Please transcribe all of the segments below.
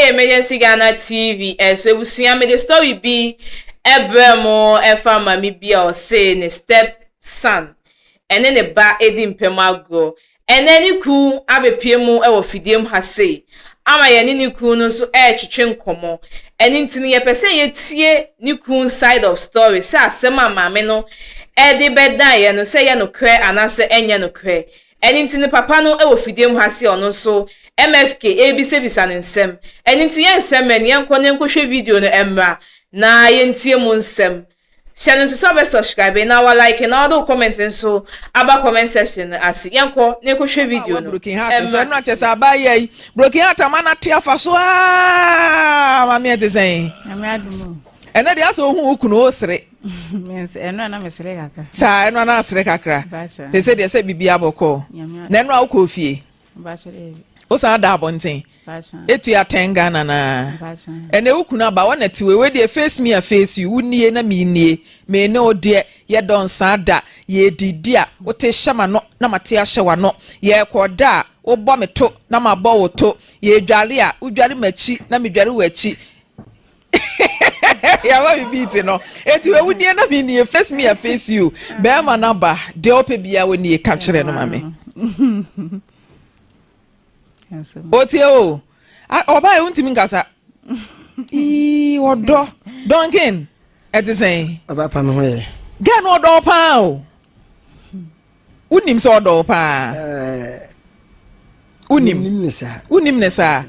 Emergency Ghana TV. So we see me the story be Ebremo efa mami bia or say ne step son. And then the ba edim pemago. And then you ku abe piemu e wo fidiem ha say. Ama ye ni ku no so twetwe nkomo. And intini ye pese ye tie ni ku side of story. Say asema mame no de beda ye no say ye no kre anase enye no kre. And intini papa no e wo fidiem ha say ono so MFK ABC bisa nsem. And intini ye nsem en ye nkwohwe video no emra na ye ntie mu nsem. Channel so subscribe na wa like na all commenting so aba comment section as yanko ne ko hwe video no broken heart so na chesa abaye broken heart amana tia fa so ma me ate sen me adumo ena dia so hu okunu osere means eno na mesere kakra sa eno na asere kakra te se dia se bibia boko na eno akọ fie ba chere o sa da abonten etu ya tenga na ene ukuna ba wona tiwe we de face me a face you unie na me nie me ne ode ye don sada ye didi a wo te hyama no na mate ahye wa no ye koda wo bo me to na ma bo wo to ye dware a udware machi na me dware wachi ya wa bibiti no etu we unie na me nie face me a face you be ma na ba de ope bia we nie ka kire no mame Otie o. Oba e untimi ngasa. Odo. Donkin. Etisen. Oba pa me hoye. Gan odo pa o. Unim so odo pa. Unim ne sa.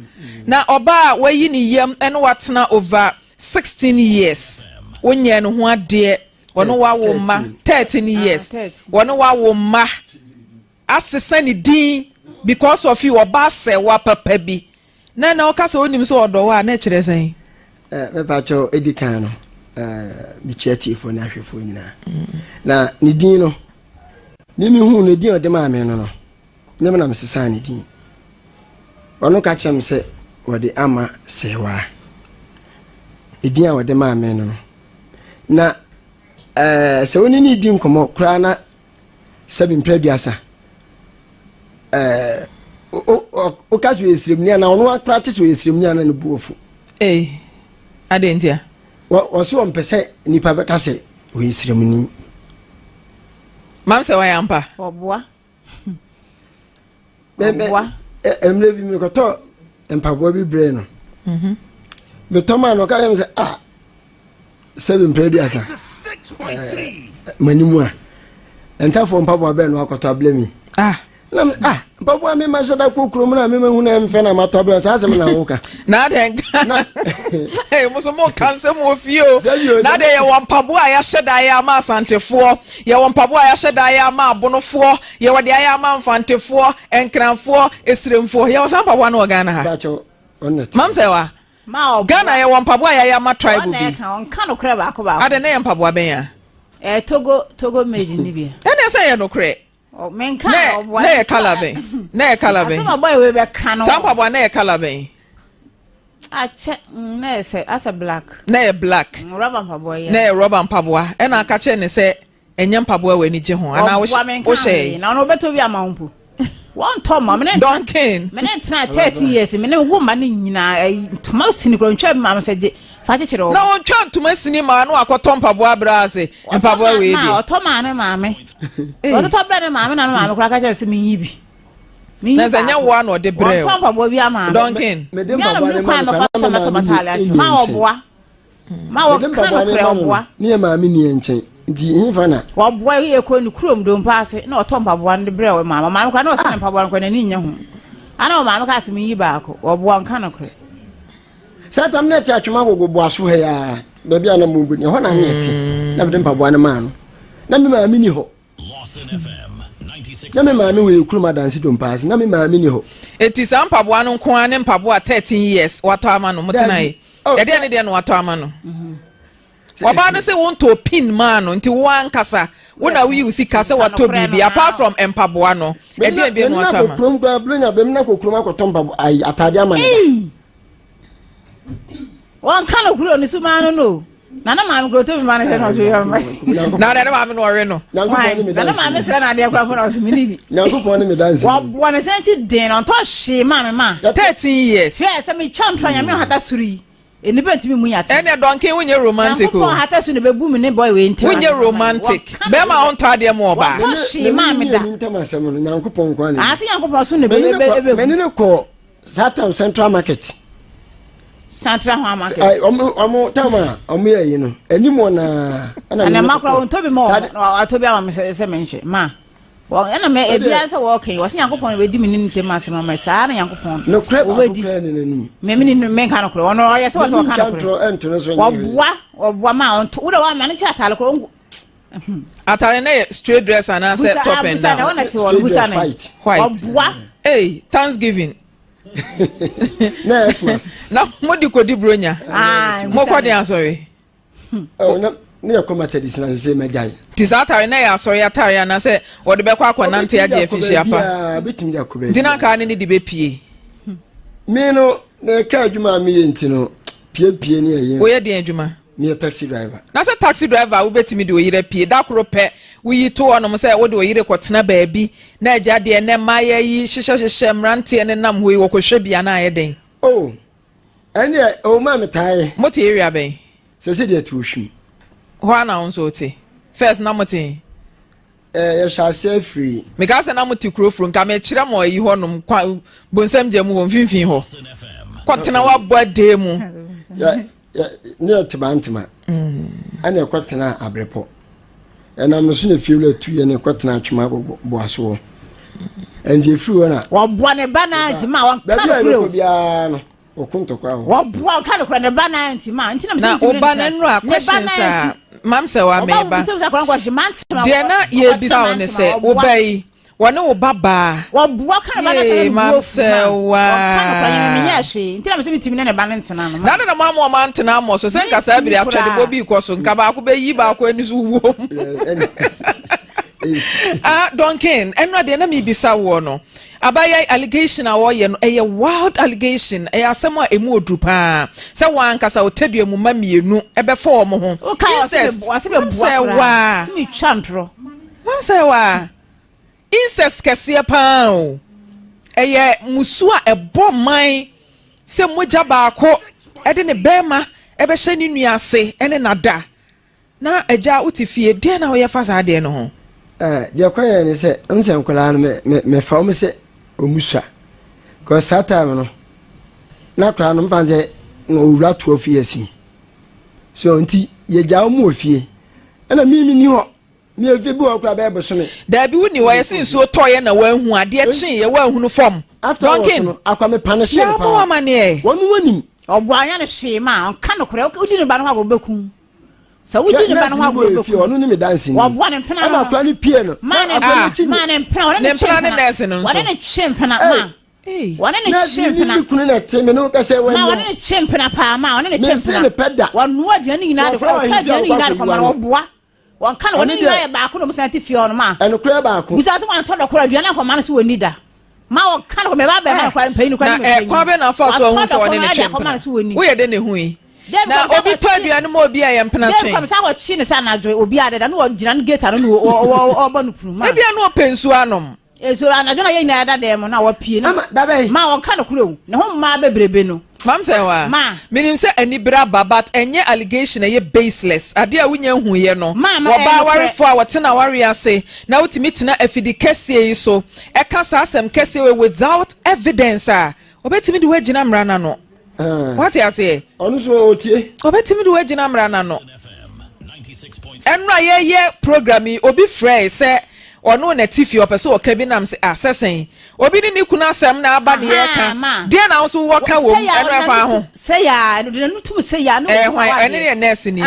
Na oba wayi ni yam ene watena over 16 years. Wonye no ho ade. Wono wa wo ma 13 years. Wono wa wo ma. Asesa ni din because of you oba se wa papa bi na oka se onim so odo wa na kire sen me pa cho edikan no mi cheti fo na hwefo nyina na ni din no ni mi hu ne din ode ma me no ne me na me sesa ni din ono ka chem se wode ama se wa edin a wode ma me no na se woni ni din komo kra na sabin preduasa o kaso esrimnia na ono practice we esrimnia na buofu adentia wo so mpese nipa be kase we esrimni mam se wa yampa oboa emle bi me koto empabo bi bre no me toma no ka yem se seven preduasa manimu a entafo mpabo be no akoto blemi Papa me ma shada kokro na me hu na mfe na matobra sa asem na woka na den mo so mo kanse mo fio na de ye wampabo a ya sheda ya ma asantefo ye wampabo a ya sheda ya ma abonofo ye wode ya ma mfantefo enkranfo esremfo ye wasampabo na Ghana ha mam se wa ma Ghana ye wampabo a ya ma tribe bi on kan okra ba ko ba ade na ye mpabo abenya Togo meji ni bia ene se ye no kre o menka o na ye kalaben na ye kalaben asema boy we be kan sampa bo na ye kalaben che na se asa black na ye black rubber mpaboa na ye rubber mpaboa e na aka che ne se enye mpaboa we ni je ho ana wo she na no beto bi amampu won to ma me Donkin me na 30 years me ne wo ma ne nyina tuma sini kro ntwa ma me se je fa chekere o na won twa tuma sini ma no akoto mpaboa brase mpaboa we di na to ma ne maame o to bre ne maame na no maame kra ka che se me yibi na zanya wo na ode bre o mpaboa bi ama Donkin me de mpaboa ne ma fa matala ma oboa ma wo kan kre oboa ni e maame ni enchen di hinfa na oboa ye ko ni krom do mpaase na o to mpaboa ne bre o maame kra na o se mpaboa ko na ni nya ho ana o maame ka se me yi ba ko oboa nka no kre Satam net atwuma gogo aso he ya bia na mo guni ho na net na be mpaboa ne ma no na me ma mi ni ho Lawson FM 96 na me ma mi we kuruma dansi do mpaase na me ma mi ni ho eti sa mpaboa no nko ane mpaboa 13 years wato ama no mutena yi e de ne de no wato ama no oba no se won to pin ma no nti wan kasa wona wi usi kasa wato bibi apart from mpaboa no e de bi no wato ama krom kwa blenya be na kokrom akoto mpaboa ai atade ama ne wan kan okuro ni suma no Nana maame go to manager no yo. Na na maame no ore no. Nyanko pon me dance. Nana maame sira na de kwa pon o mi ni bi. Nyanko pon me dance. Wa na senti den on to hye maame ma. 13 years. Yes, me champion ya me hata suri. Eni benti mi mu yate. Ene donkey wunye romantic o. Nyanko hata su ne bebu mi ne boy we ntam. Wunye romantic. Be ma on to ade mo ba. To hye maame da. Ntam asem no nyanko pon kwa ne. Ase nyanko pon su ne be. Me ne ko Satam Central Market. Central Market. Omo tama omo ye no. Animo na ana makro on to be mo. To be am se mention ma. Well, and me ebia se walking was Yankopon we di me nim tem asem ma sa na Yankopon no crap we di me kan ko no yes what kan ko ento so wa ma on to wo wa ma ne ti atale ko atare na straight dress and answer top and down na ti wo busa na white hey Thanksgiving na Christmas na modi ko di bronya mo ko di asori oh na me akomata dis na se medal tisatare na ya asori atare na se wo de be kwa akwanante age afihia pa betimi ya ko be dina ka ne di be pie me no na ka adwuma me yenti no pie ne ye wo ye di adwuma me taxi driver na se taxi driver wo betimi de oyire pie da koro pe wo yi to onom se wo de oyire kwotena baabi na agya de ne maye yi hyehyehye mrante ne nam ho yi wo kohwe bia na aye den oh ene o ma metai moti area ben se de tuohwim ho ana onso ti first na moti you shall say free me ka se na moti krofro nka me kire mo yi honom kwa bonsam gem ho mfinfin ho kwotena wa bode mu ne tibantima ane kwotena abrepo ena no so ne fiule tu ye ne kwotena atwuma boaso enje free wona wa bua ne bana nti ma wa kan kuro bia no okunto kwa wa bua kan kuro ne bana nti ma nti na me na oba ne no a question sa mam se wa me ba de na ye bisa o ne se obai wone wo baba wa bua kan bana se mam se wa kan kuro ne me yahwe nti na me se mitimi ne bana ntena no na mam o man ntena mo so se nka sa biri atwede bo bi ko so nka ba ko be yi ba ko ani so wo Duncan, enra de na me bisa wo no. Abaya allegation a wo ye no eye wild allegation eye asem a emu odru pa. Se wan kasa otadua mu ma mienu ebe fa wo mo ho. Incest se wa. Se mi twantro. Mam se wa. Incest kese pa o. Eye musu a ebo man se moja ba ko ede ne bema ebe hye ni nuase ene nada. Na eja utifie de na wo ye fa sa de no ho. Je kwaye ne se nsem kola no me fa mo se omusua ko time no na kra no mfanze no owura 12 years so nti ye ja mo ofie na mi ni ho mi efie bi okra be bo so me da bi woni wo yesin so toye na wanhu ade kyen ye wanhu no form Duncan akwa me panish ya mo amane wonu wanim obo anya ne hwe ma onka no kra udi ne ba no ha go beku so we do the man who go onu ni me dancing wa one pena ama kwa ni pie no man pena one ne chempena one ne chempena ma one ne chempena ni kunu na teme no ka se ma one ne chempena pa ma one ne chempena one no aduane nyina de kwa aduane nyina de kwa ma oboa one kan one nyina ya ba ko no musa ti fie on ma eno kura ba ko musa se one to do kwa aduane kwa ma no se woni da ma one kan ko me ba ba ma kwa mpani kwa ni kwa be na fa so hu se one ne chempena wo ye de ne hu yi na obi to aduane mo obi aye mpena twen dem sa wo chi ne sa na dwo obi ade da no gina no gate no obo no puru ma e bia no pensu anom eso anadwo na ye nyina da dem na wo pie no ma won ka no kuro ne ho ma bebrebe no mam say wa minim say ani bra babat enye allegation eye baseless ade a wunya hu ye no oba warefo a wotena ware ase na wotimi tena afidi kese yi so e ka sa asem kese we without evidence a obetimi de wagina mrana no what you say onu so otie obetimi de wagina mrana no enra ye program yi obi frey say ono na tifi opese o kabi nam se asesen obi ni kuna asem na aba ne ye ka de na so wo ka wo enra fa ho say ya no de no tum say ya no hwan ene ne nurse ni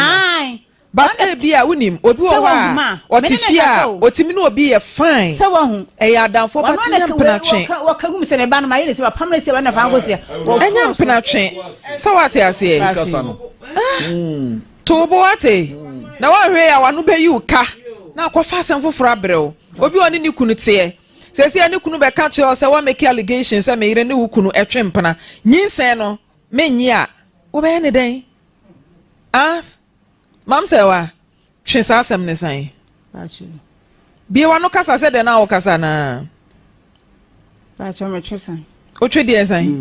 but e bia wunim obi wo wa otifia otimi na obi ye fine say wo hu e ya danfo bati na penatwen wo ka gum se ne ba no ma ye se ba pam na se ba na fa go se enya penatwen so what you say kasa no to bo ate na wa hwe ya wanu be yu ka na akwafa asem foforo abrɛw obi oni ni kunu tie sesi ani kunu be ka che o se wa make allegations se me yire ne kunu etwempena nyinsen no menyi a wo be ne den as Mam say wa twe sa asem ne san Bacho bi wa no kasa se de na wo kasa na Bacho me twe san o twe de san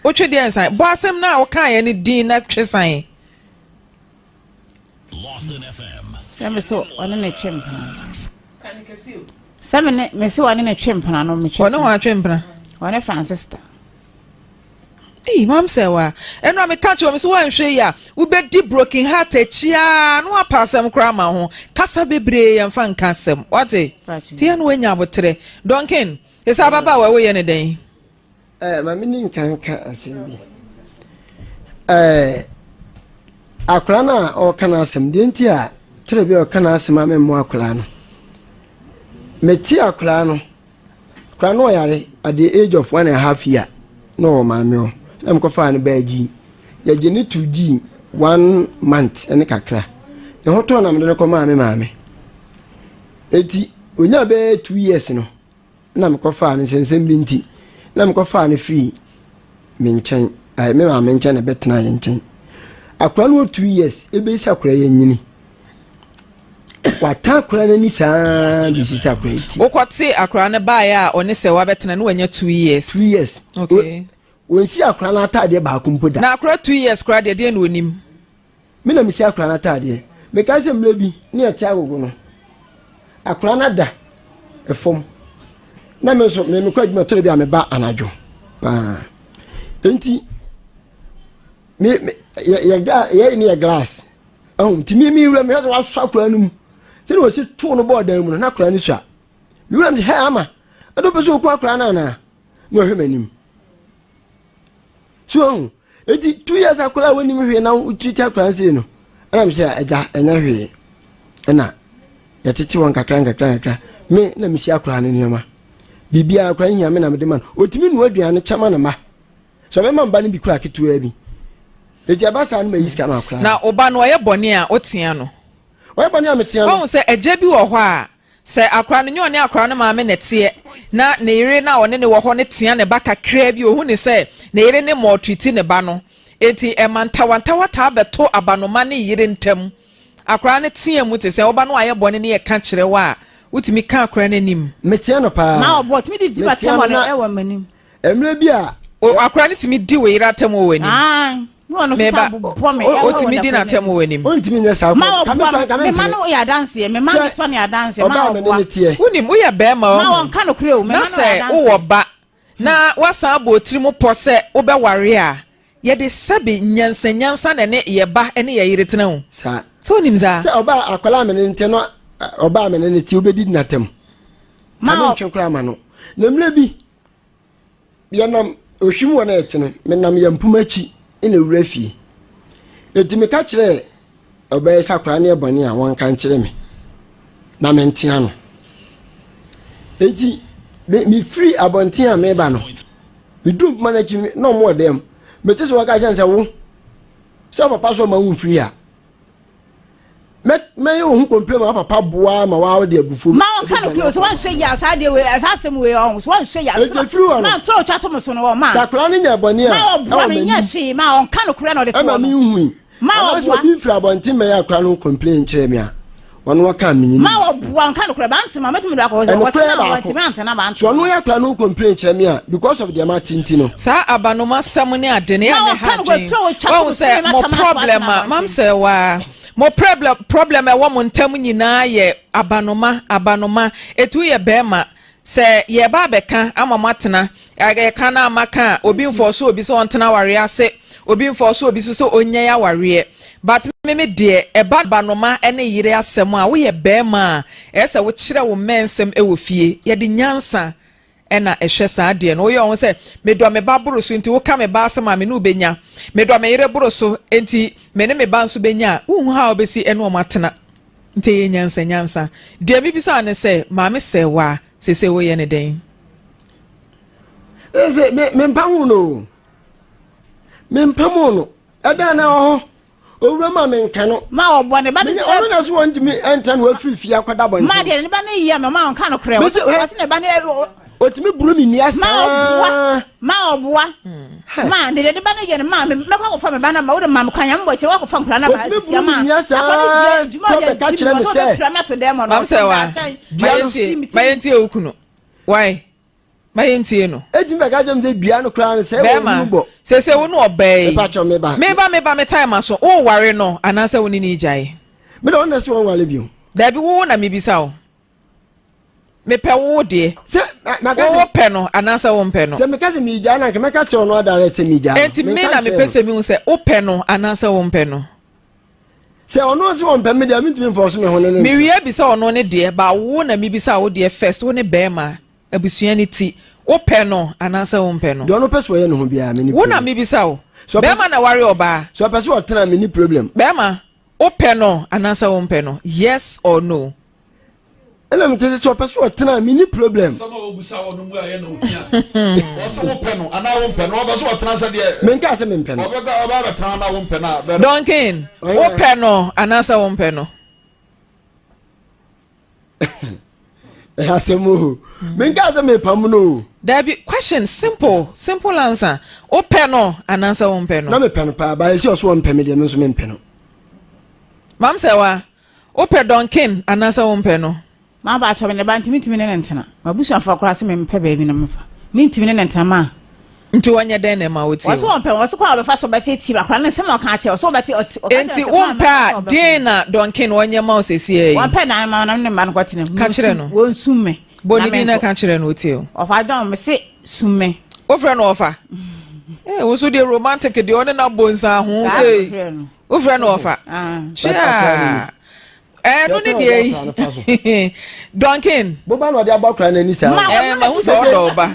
o twe de san bo asem na wo kan ye ne din na twe san Lawson FM. Same so one na twe mpana kan kesi o same ne me se one na twe mpana no me twe one wa twe mpana one Francisca Hey, Mam say wa. Eno me catch you me so wan hwe ya. Wo be di broken heart achia. No apasem kra ma ho. Kasa bebre yam fa nkasem. What? Tie no anya abotre. Donkin, esa baba wa we ye ne den. Ma me nin kan asem bi. Akra na o kana asem de nti a tere bi o kana asem a me mo akra no. Me ti akra no. Akra no yare at the age of 1.5 year. No ma me o. I'm confident baji. Ya jeni 2G 1 month ene kakra. Ne hoto na me ko ma me maame. Eti onya be 2 years no. Na me confident sensem bi nti. Na me confident free me nchen. Ai me maame nchen na betena ye nchen. Akwa no 2 years ebe isi akwa ye nyini. Wata akwa na ni saa bi sisi akwa eti. Okwate akra ne ba ya oni se wa betena no wanya 2 years. 2 years. Okay. Wonsi akra na atade ba kumpoda. Na akra 2 years kra de no onim. Me na misi akra na atade. Me ka se mle bi ne eti agogo no. Akra na da efom. Na me so me kwa adwuma tore bi a me ba anajo. Pa. Enti me ye ni glass. Ti mi wura me so wa so akra num. Se no si to no board dan mu na akra ni so a. Mi wura me he ama. Ado pe so kwa akra na na. No hwe manim. So, eti 2 years akola woni me hwe na utriti akran se no. Ana me se eja enya hwe. Ena yatiti won kakran. Me na me si akran ne ma. Bibia akran nya me na me de man. Otimi nu aduane chama na ma. So me man ba ne bi kura ketua bi. Eti abasa no ma yiska na akran. Na oba no ye bone a otia no. Oye bone a metia no. Won se eja bi wo ho a se akran nyo ne akran ne ma me netie na ne yire na one ne wo ho ne tia ne ba kakra bi ohu ne se ne yire ne mo treat ne ba no enti emantawa ta beto abanoma ne yire ntem akran ne tia mu te se oba no aye bone ne ye ka kire wa utimi ka akran ne nim metia no pa ma obo timi di batem no e wa manim emre bi a akran ne timi di we yire atem wo nim no no so bo me o timi di na atem wo nim on timi nya sa me ma no ya dance me ma so na ya dance ma oba me tie unim wo ye be ma ma won ka no kure o me ma no ya dance wo ba na wasa abo tiri mu po se wo be ware a ye de sabe nyansa na ne ye ba ene ye yire tena hu sa so nim za se oba akola me ne no oba me ne tie obedi na tem ma ntwe kura ma no na mle bi ye nam ohwim wo na etene me nam ye mpumachi ina wura fie eti me ka kire oba sakura ne ebone a won kan kire me na me ntia no eti me free abontin a me ba no me do manage no more dem me tese waka chance wo se papa so ma wo free a me yo hu complain ma papa boa ma wa de abufu ma won ka no close wan hwe ya sa de we asasem we on so wan hwe ya ma to cha to mo so no ma sakura ne nya bone a ma me nya hwe ma on ka no kure na de to ma me hu ma so bi free abontin me ya kura no complain kire me a wonu waka me ma obuwa nka no kure ba ntema metumi da ko so what na ntema antena ba ntema so no ya kura no complain kire me a because of the matinti no sa abanoma sam ne adene ya ne ha wo say mo problem mam say wa mo problem e wo mo ntam nyina ye abanoma etu ye bema se ye ba beka amamatena ye kana amaka obi mfoso obi so ontena ware ase obi mfoso obi so onye ya ware but me de e banoma ene yire asem a wo ye bema ese wo kire wo mensem e wo fie ye de nyansa ena ehwe saa de no wo ye won se me do me ba boroso nti wo ka me ba asem a me no benya me do me yire boroso enti me ne me ba nso benya wo hu ha obesi ene o matena nti ye nyansa de mi bisa ne se ma me se wa se wo ye ne den eze me mpamu no me mpamu no ada na ho owura ma me nka no ma obo ne ba de se o na so won timi enta no afiri fia kwada bon ma de ne ba ne yi ma on ka no kre wo se ne ba ne otimi buru mi nia sa ma obua ma de ba na ye ma me kwa fa me ba na ma wo de ma kwanya mbo che wa ko fa nkura na ba sia ma akwa ni juma de ka kire me se mam se wa mayenti e okuno why mayenti no ejim be ka jom se dua no kura no se wo bo se wo no obey me pa cho me ba me time so wo ware no anase wo ni ni jai me do na se won wale bio da bi wo na me bisa wo me pe wo de se magasi wo pe no anase wo mpe no se me ka se mi ja na ke me ka che no direct se mi ja enti me na me pese mi hu se wo pe no anase wo mpe no se ono se won pe me de mi ntimi force me ho ne me wi bisa ono ne de ba wo na me bisa wo de first wo ne be ma abusua ni ti wo pe no anase wo mpe no do no pese wo ye no ho bia me ni wo na me bisa wo be ma na ware oba so pese wo tena me ni problem be ma wo pe no anase wo mpe no yes or no ela me tese so pese wo tena me ni problem so no obusa wo no mu aye na ohia wo so wo pe no ana wo mpe no wo be so wo tena se de me nka se me mpe no oba ba tena na wo mpe na Duncan wo pe no anase wo mpe no asemu me nka se me pam no there be question simple answer wo pe no anase wo mpe no na me pe no pa ba esi so wo mpe me de me so me mpe no mam se wa wo pe Duncan anase wo mpe no ma ba cho me ne ba ntimi ne ntena ma busu afa kora se me mpe ba bi na mefa me ntimi ne ntena ma nti wanya den na ma woti waso mpe waso kwa be fa so beti ti ba kora ne se mo ka che waso beti enti wo mpe a den na Duncan wanya ma osesi e wo mpe na ma na ne ma no kwatene ka kire no wo nsumme boni na ka kire no oti o ofa don me se summe wo fre no ofa wo so de romantic de one na bonsa ho sei wo fre no ofa chia no ne de Duncan bo ba no de abakra na ni sa ma hu so do ba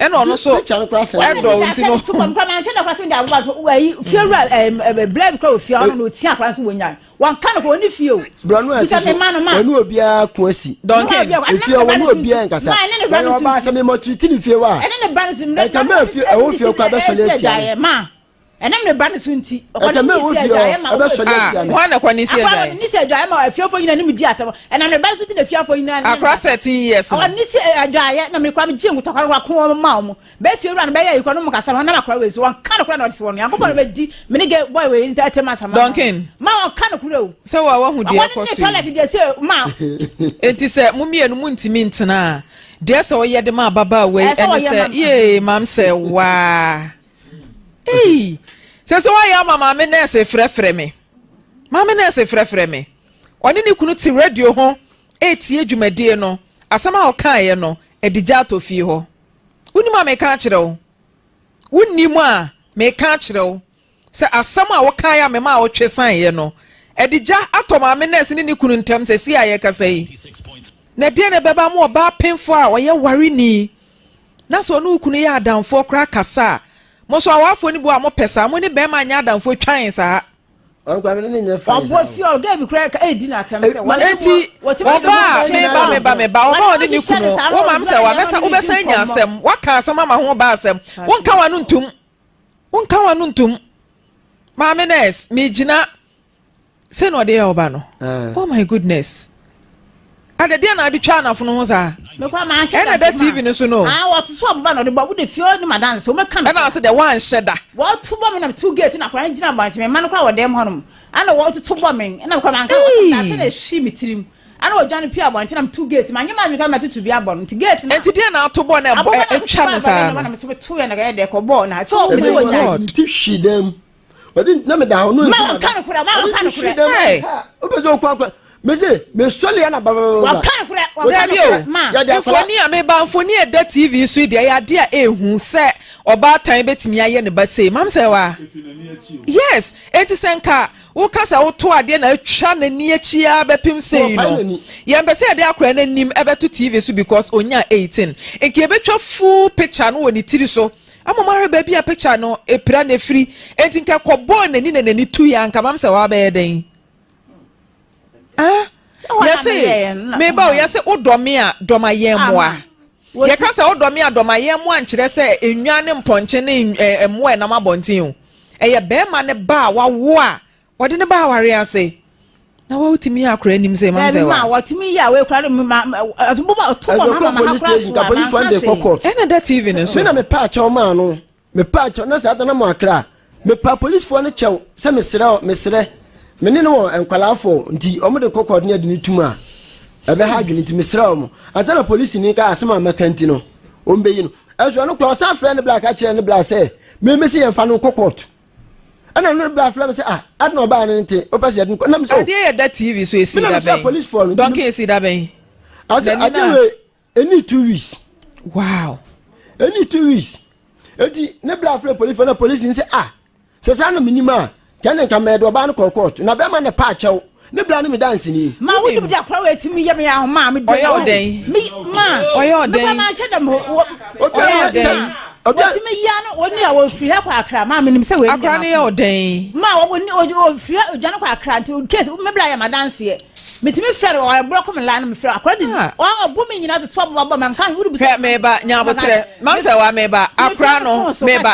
no no so chan kra se do nti no so kom na se na kwase de agba we fiora blab kra ofia no ti akra so wonya wan kan ko ni fie o bro no ase so wonu obia ko asi Duncan efie wonu obia nkasa na ba se me mo treat ni fie wa ene ne ba no sim ka me fie e wo fie kwa be so le tia ma ene me ba no sunti ka me wo fie e be so le tia ho na kwa ni se dai ni se adwaye ma afie fo nyina ni mi di atam ene me ba no sunti na afie fo nyina akra 13 years o ni se adwaye na me kwa me jingu to kwa ko ma mu be fie wura na be ya yiko no mu kasa na makra we so wan kan kura na odi won yankopɔ be di me ni ge boy we enta tema sama Duncan ma wan kan kura o so wa hu de ekoso toilet de se ma enti se mu mienu mu ntimi ntena de se wo ye de ma baba we ene se ye mam se wa se wa ya mama me na se frefre me mama na se frefre me oni ni kunu ti radio ho etie dwumadie no asama o kan ye no edigya to fie ho woni ma me ka kire wo woni mu a me ka kire wo se asama wo kan ya me ma wo twesan ye no edigya atoma me na se ni kunu ntam se si aye kasa yi na de ne beba mo ba penfo a oye ware ni na so no kunu ya adamfo kra kasa mo so awafo ni bo a mo pesa mo ni be ma nya adamfo twan sa on kwa me ne nya fa obo fio ga bi kra ka edi na atam se enti oba me ba oba oni ni kunu wo mam se wa besa ubesa nya asem waka asem ma ho ba asem wonka wanu ntum ma me nes me gina se no de oba no oh my goodness ada dia na adi twa na fono ho sa me kwa ma she na da TV ni so no what so oba no de ba wo de fio ni madan so me kan na se de wan sheda what to bomb na 2 gate na kwa gina ba me man kwa wo dem honom ana what to bomb na kwa man ka na se na shi mitirim ana o dwan pia bo ntina 2 gate ma nyema ka matutu bia bo nti gate na enti dia na to bo na etwa na sa na me so to ya na ga de ko bo na so me wo nya ti hwi dem wadi na me da ho no ma kan kura eh obejo kwa mese me sole na baba wa kan kura ma foni a me ba foni e da TV so dia ya de a ehu se oba tan betimi aye ne ba sei mam se wa yes enti senka wo kasa wo to ade na atwa na ni achi a bepim sei no ye mbese ade akora na nim e beto TV so because onya 18 enke betwa full picture no woni tiri so amama ba bia picture no epira na free enti nka kobo na ni na ni tu ya nka mam se wa ba yeden yese me ba yese odome a doma yemmoa ye ka se odome a doma yemmoa nkire se enwa ne mponche ne emmoa na mabontin o eye be ma ne ba wawo a wode ne ba ware ase na wa utimi akra nim say man say ma watimi ya we kra ma atuboba otubo mama ma kra so police fund dey court and that TV no so me na me pa cha ma no me pa cha na sa na mo akra me pa police for no chew say me sere me ne no enkwalafo nti omo de court ne de tuma ebe ha dwene nti me sere omo ansa na police ni ka asema makanti no ombe yi no eso no kwa sa friend black a kire ne black say me see en fa no court ana no black flam say adno ba ne nti o pass yadin na me say ade that TV so esi da ben police for no don't esi da ben ade any 2 weeks wow any 2 weeks eti ne black flam police for na police ni say say sa no minima kan nka me do ba no court na be ma ne pa chew ne bla no me dance ni ma wo dim dia kwa weti mi ye me ya ma me do oyoden ma oyoden ma she dem oyoden obati me ya no oni a wo firi akwa akra ma me nim se we akra ne oyoden ma wo ni o firi oja no kwa akra nti case me bla ya ma dance ye metimi frere o block me line me frere akra di o bu me nyina to to baba man kan wuri bu se me ba nya botre mam se wa me ba akra no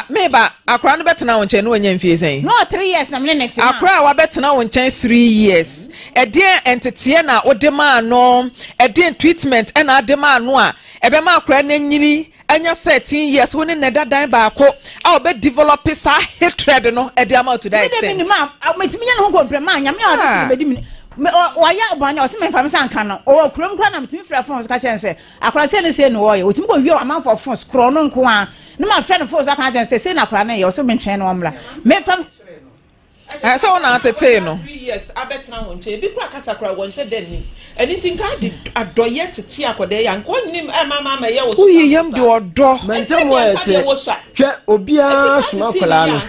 me ba akra no betena won che no anya mfie sen no 3 years na me next akra wa betena won che 3 years e de entity na odema no e de treatment e na adema no a ebe ma akra na nyini anya 13 years woni ne dadan ba ko a obe develop sa hatred no e de amount to that extent me ma metimi nya no compre ma nya me a de se be di me waya obanya o se me fam san kan no o kurom kra na metimi frɛ phones ka chen se akra se ne se no wo otimi ko wi o man for phones kro no nko a ne ma frɛ no phones ka chen se na akra na ye o se me twɛn no omla me fam so na tete no 3 years abetena won che bi kura kasa kura won she den ni eni tin ka de adoye tete akode ya nko nim mama ye wo so uyi yam de odo mentem wo ete hwe obia suma kwala no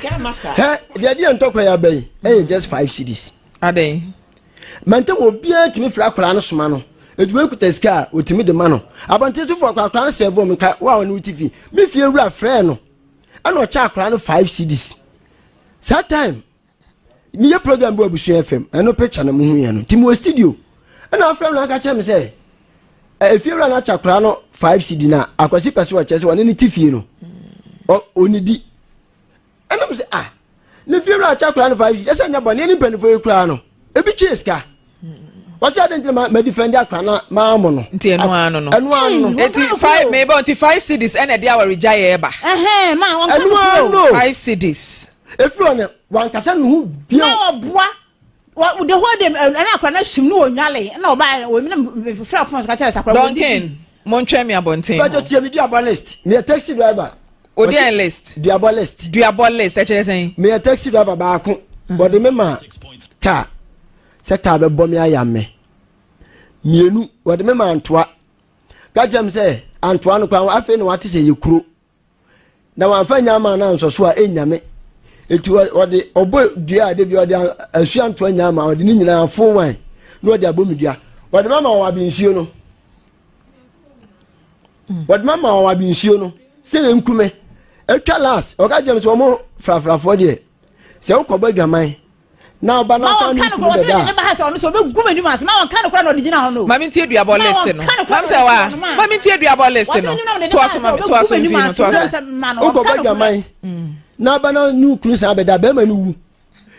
he de ntokwa ya bai just 5 cedis ade mentem obia kimi fra kwala no suma no edwe kuta ska otimi de ma no abante to for kwala no serve me ka wa no TV me fie wura frɛ no ana o cha kwala no 5 cedis that time mi ye program bo Lawson FM eno picture na mu hu ye no timo studio na afram na ka che me say efie wura na chakra no 5 cd na akwasi pese wa chese woni ni tifie no onidi ena me say ne fie wura chakra no 5 cd esa nya bone ni mpanifo ekura no ebi cheska what's that into my defend akra na ma amo no nti eno anu no eti 5 maybe until 5 cds ena dia wa rejaye eba ma won kan 5 cds efro ne wan kasa no hu bio na oboa the whole dem na akwa na shim no onwale na oba o mi frɛ phones ka chen se akwa Duncan montwe me abonten but to me do list me taxi driver odi en list duabo list e chere sen me taxi driver ba ko but me ma ka se ka be bom ya yamme mienu wode me ma antoa ka jam se antoa no kwa afi no wate se yekuro na wanfa nyama na nsoso a enyame eti wode obo dua de bi wode asu antoa nyama wode ni nyina afo wan no wode abomidua wode mama wa bi nsuo no wode mama wa bi nsuo no se nkume etwa last o ka jam se omo frafrafo de se ukoba dwaman na oba na san ni ku da na ba ha se ono so be gume ni mas ma won kan ko na odigina ho no mami ntie duabo list no mam se wa mami ntie duabo list no to aso mami to aso mfi no to aso ukoba dwaman na ba na nu kru sa be da be ma ni wu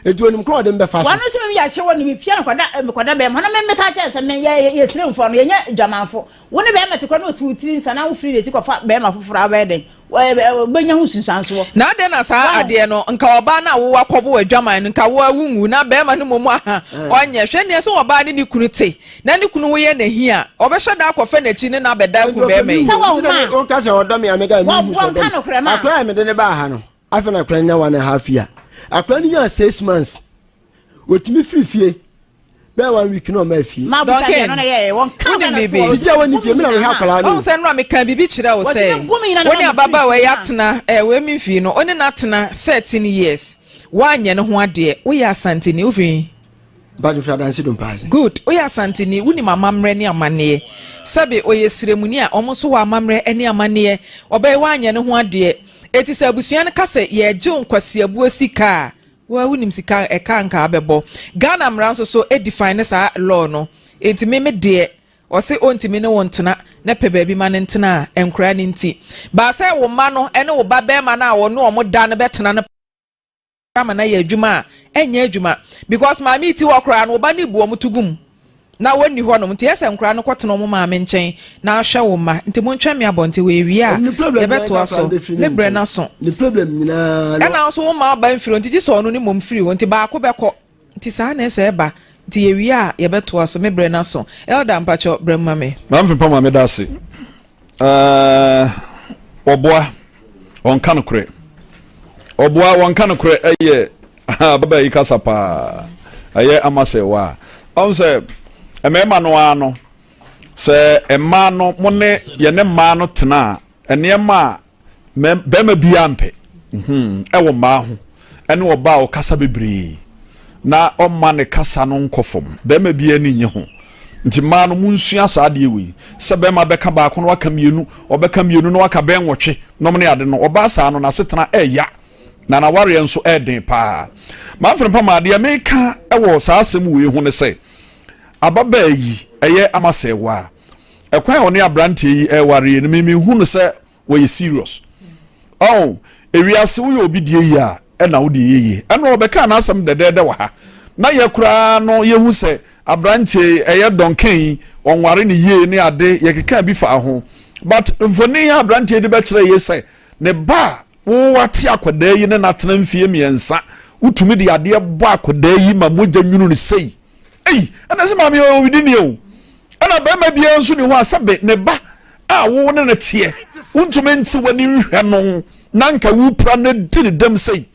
etu onim ko de mbe fa so wanu se me ya che woni me pia me koda be ma na me ka che se me ye srem fo no ye nya dwamanfo woni be ma te ko na otu tiri nsa na wo free de ti ko fa be ma foforo aba den be nya hu sunsanso na de na sa ade no nka oba na wo wakobo adwaman nka wo awunwu na be ma no momu aha onye hwe ne se oba ne kunu te na ne kunu wo ye na hi a obehwe da akofa na chi ne na beda ku be mai o ka se odom ya mega ni hu so akra me de ne ba ha no afa na akra nya 1.5 year akra ni nya 6 months wotimi frifie be 1 week no ma fie ma bu sa no na ye won kan na fo isi woni fie me na we ha akra no o se no me kan bibi kire wo se woni ababa we yatena we mi fie no oni na tena 13 years wanye ne ho ade wo ya santini wo fi badu fra dan sidon pass good wo ya santini woni mama mre ne amane sabe oyesiremuni a omo so wa amamre ene amane obai wanye ne ho ade eti se abusuan kase ye je nkwasi abu sika wa wunim sika e kanka abebo Ghana mranso so e define sa law no enti me de o se ontimi ne wontena na pe baabi ma ne ntena enkura ne nti ba se wo ma no ene wo ba be ma na wo no omo da ne betena ne kama na ye adwuma enye adwuma because maami ti wo kra no ba ne bu omutugum na wonni ho no nti ese nkra no kwoteno mo maame nchen na ahwe wo ma nti mo ntwa me abonte we wi a ye beto aso me bre na so the problem nyina na so wo ma ba mfiri nti ji so no ni mom firi nti ba ko beko nti sa na ese ba nti ye wi a ye beto aso me bre na so elda mpacho bre mame ma mfimpa ma me da se oboa onka no kure oboa wonka no kure eye baba yi kasa pa aye amase wa on se emema no ano se emma no mo ne ye ne ma no tena enema bema bia mpe ewo ma ho ene oba o kasa bebre na o ma ne kasa no nkofom bema bia ni nye ho nti ma no munsua saade ewi se bema beka ba ko no waka mienu obeka mienu no waka ben wotwe no ne ade no oba sa no na setena eya na ware enso eden pa ma mfrempa ma de meka ewo sa asem we hu ne se ababa yi eye amasewa ekwan oni abrante yi eware ni mimi hu no se we serious oh ewiase wo obi die yi a na wo die yi ena obeka na asem dedede wa ha na ye kura no ye hu se abrante eye donkan onware ni ye ni ade ye keka bi fa ho but mfoni abrante de be kire ye se ne ba wo wate akoda yi ne natena mfie miensa utumi de ade bo akoda yi ma moja nwunu ni sei ana se mami o widini o ana ba ma bia nso ni ho asabe ne ba a wo ne tie untumi nti wani hwe no nanka wu pra na dini dem sei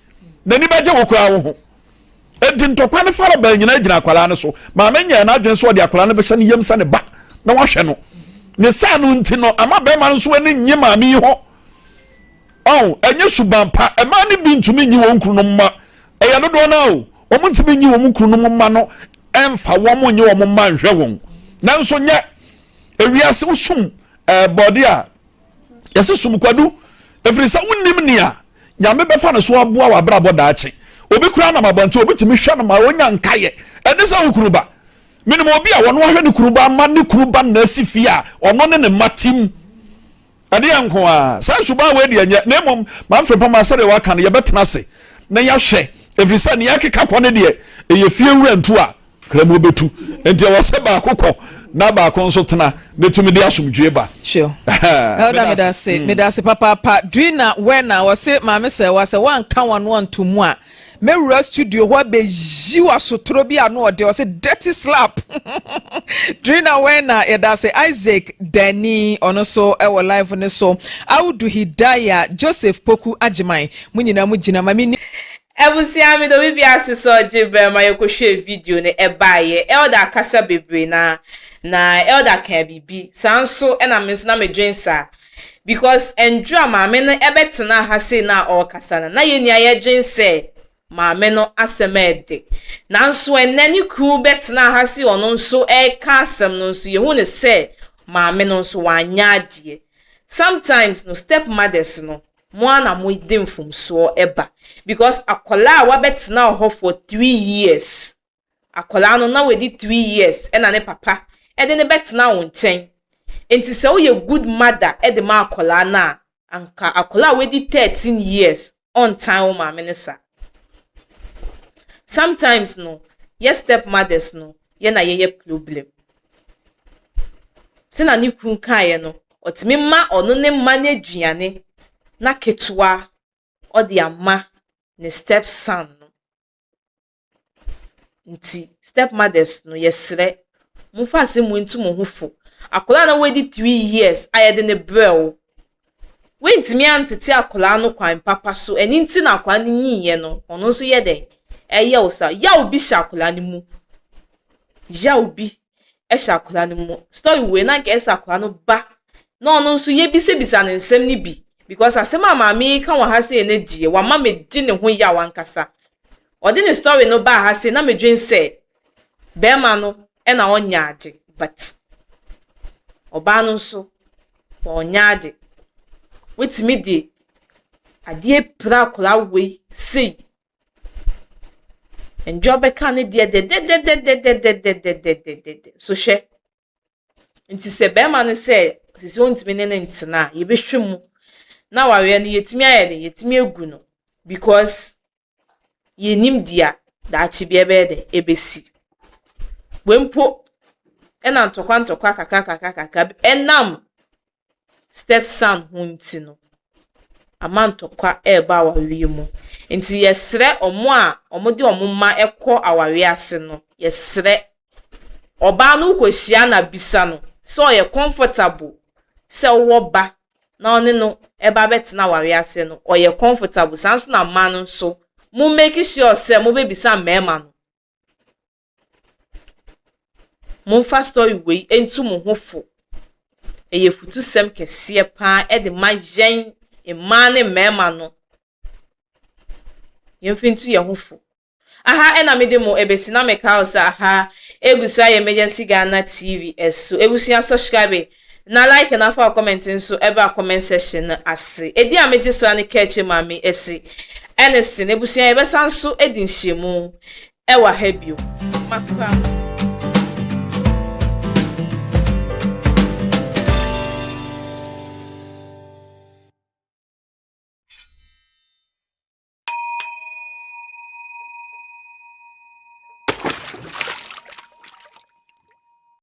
na ni ba je wo kura wo ho enti ntokwa ne fara ba nyina gina akwala ne so ma menya na adwen so de akwala ne be hye ne yemsa ne ba na wo hwe no ne sa no nti no ama ba ma nso wani nye mami ho enye subampa ema ne bi ntumi nyi wo nkru no ma eya no do na o omo ntumi nyi wo nkru no ma no emfa wo mo nye wo mo ma nhwe won nanso nye ewiase usum body a yesi sum kwadu efiri sa unnim nia nyame befa no so aboa wa brabo daache obi kura na mabante obi timi hwa na ma wonya nkaye ene sa okuruba minimo obi a wono hwe ne kuruba ma ne kuruba na asifia ono ne matim ade yanko a sa suba we de anya na mom ma mfrepa ma sare wa kan ye betena se na ya hwe efiri sa ne yakeka kone de eye fie wura ntu a kramo betu enti wo se ba akokọ na ba akon so tena betumi de asomdwe ba sure elda me da se papa drina when I was say mama say was one kan one to mu a mewura studio ho be yi wasotro bi ano ode was dirty slap drina when e da say Isaac Dani ono so e wo live ne so Audu Hidaya Joseph Poku Ajiman munyina mugina mami Ebusia mi do bibi aseso jibe ma yekohwe video ne ebaye elda kasa bebre na elda kan bibi sanso na menso na medwensa because endra ma me no ebetena ha se na o kasa na ye ni aye dwense ma me no asemede nanso enani ku betena ha se ono nso e ka asem no nso ye hu ne se ma me no nso wanya ade sometimes no stepmothers no mwana mo idimfum so eba because akola wa betena ho for 3 years akola no na we di 3 years na ne papa e de ne betena won chen enti se wo ye good mother e de ma akola na anka akola we di 13 years on time ma menesa sometimes no yes stepmothers no ye na ye problem se na ni kun kan no otimi ma ono ne ma na aduane na ketwa odi ama ne stepson no nti stepmothers no yesre mufa se mu ntu mo hufo akola na wedi 3 years ayede ne brel we ntimi antete akola no kwan papa so eni nti na akwa ne nyiye no ono so yede eye osa ya obi sha akola ne mu ya obi e sha akola ne mu story we na ke esa akola no ba na ono so ye bisa ne nsem ne bi because asema mami kan wa hase ene die wa mama di ne ho ya wankasa odi ne story no ba hase na medwen se be ma no e na onya ade but oba no so onya ade wetimi di ade pra kola we sei enjo be kan ne die de so she nti se be ma no se sisi ontimi ne ntina ye be hwemu na ware ne yetimi aye ne yetimi egu no because yenim dia da chi bi ebe de ebesi wempo ena ntokwa kaka enam stepson hunti no amantokwa eba awawie mu nti yesre omo a omo de omo ma ekọ awawie ase no yesre oba no kwehia na bisa no so ye comfortable se wo ba na one no eba betina awawie ase no o ye comfortable sanso na man no so mu make sure se mu be bisa mema no mu fa story we entu mu hofo eye futu sem kese pa e de majen imane mema no yemfintu ye hofo aha ena me de mo ebesina me ka osa aha egusa emergency Ghana TV eso ebusia subscribe na like na fa comment nso eba comment section ase edi ameje so ani keche mami ese enesi ebusia ebesanso edi nhyiemu ewa ha bio makwa